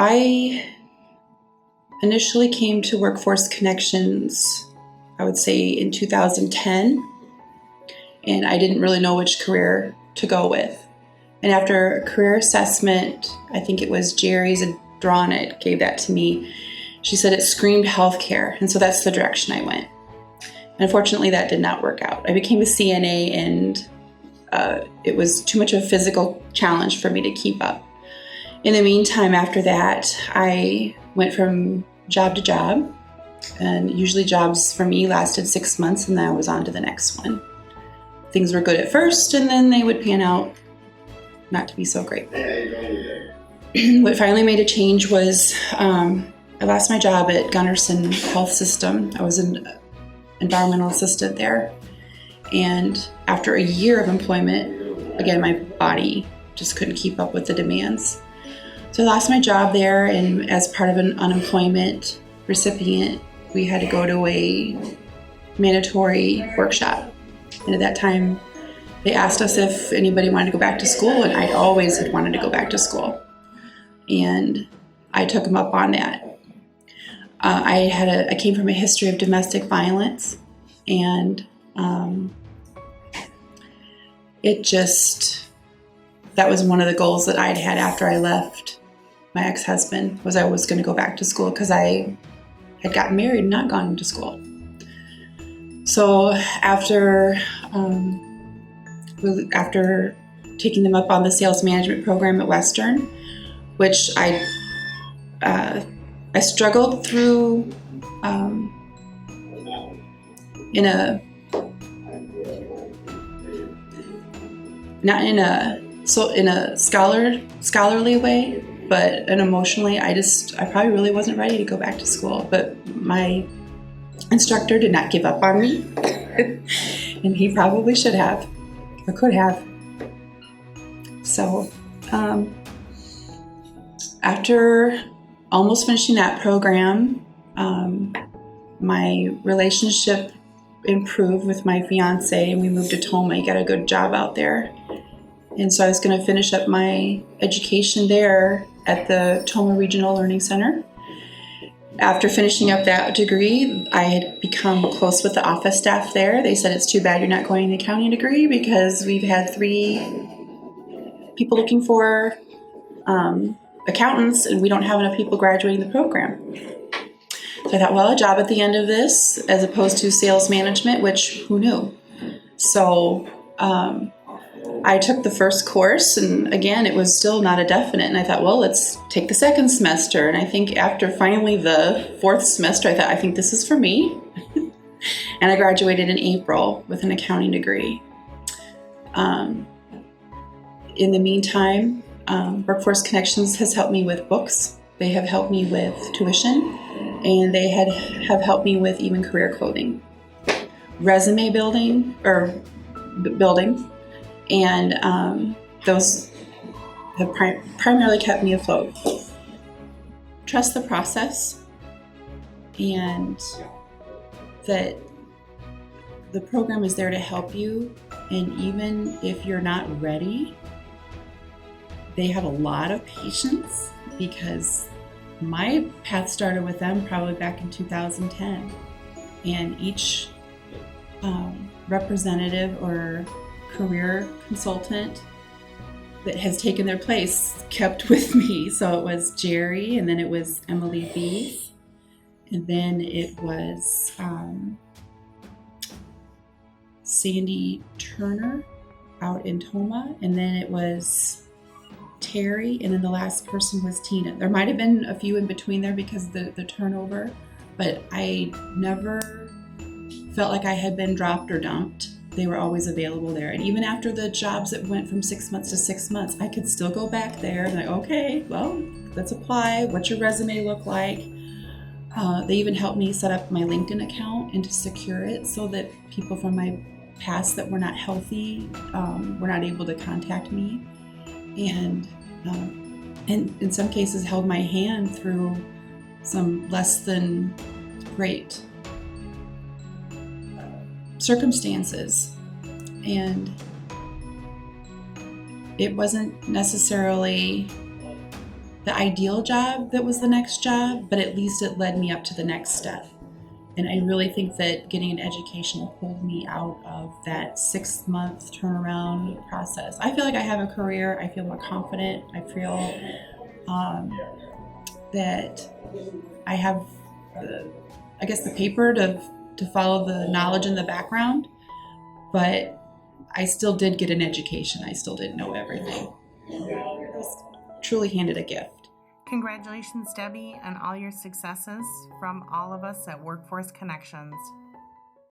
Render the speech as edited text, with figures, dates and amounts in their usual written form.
I initially came to Workforce Connections, I would say in 2010, and I didn't really know which career to go with. And after career assessment, I think it was Jerry's Adronit gave that to me. She said it screamed healthcare, and so that's the direction I went. Unfortunately, that did not work out. I became a CNA, and it was too much of a physical challenge for me to keep up. In the meantime, after that, I went from job to job, and usually jobs for me lasted 6 months, and then I was on to the next one. Things were good at first, and then they would pan out not to be so great. What finally made a change was I lost my job at Gunnarsson Health System. I was an environmental assistant there. And after a year of employment, again, my body just couldn't keep up with the demands. So I lost my job there, and as part of an unemployment recipient, we had to go to a mandatory workshop. And at that time, they asked us if anybody wanted to go back to school, and I always had wanted to go back to school. And I took them up on that. I came from a history of domestic violence, and that was one of the goals that I'd had after I left my ex-husband, was I was going to go back to school because I had gotten married and not gone to school. So after taking them up on the sales management program at Western, which I struggled through in a scholarly way, but emotionally, I probably really wasn't ready to go back to school. But my instructor did not give up on me, and he probably should have or could have. So after almost finishing that program, my relationship improved with my fiance, and we moved to Toma. He got a good job out there. And so I was going to finish up my education there at the Toma Regional Learning Center. After finishing up that degree, I had become close with the office staff there. They said, it's too bad you're not going the accounting degree, because we've had 3 people looking for accountants, and we don't have enough people graduating the program. So I thought, well, a job at the end of this as opposed to sales management, which who knew? So I took the first course, and again, it was still not a definite. And I thought, well, let's take the second semester. And I think after finally the 4th semester, I thought, I think this is for me. And I graduated in April with an accounting degree. In the meantime, Workforce Connections has helped me with books. They have helped me with tuition, and they have helped me with even career clothing, resume building, and those have primarily kept me afloat. Trust the process, and that the program is there to help you, and even if you're not ready, they have a lot of patience, because my path started with them probably back in 2010, and each representative or career consultant that has taken their place kept with me. So it was Jerry, and then it was Emily B, and then it was Sandy Turner out in Toma, and then it was Terry, and then the last person was Tina. There might have been a few in between there because of the turnover, but I never felt like I had been dropped or dumped. They were always available there. And even after the jobs that went from 6 months to 6 months, I could still go back there and like, okay, well, let's apply. What's your resume look like? They even helped me set up my LinkedIn account and to secure it so that people from my past that were not healthy were not able to contact me. And in some cases held my hand through some less than great circumstances. And it wasn't necessarily the ideal job that was the next job, but at least it led me up to the next step. And I really think that getting an education pulled me out of that 6-month turnaround process. I feel like I have a career. I feel more confident. I feel that I have, the paper to follow the knowledge in the background. But I still did get an education. I still didn't know everything. I was truly handed a gift. Congratulations, Debbie, on all your successes from all of us at Workforce Connections.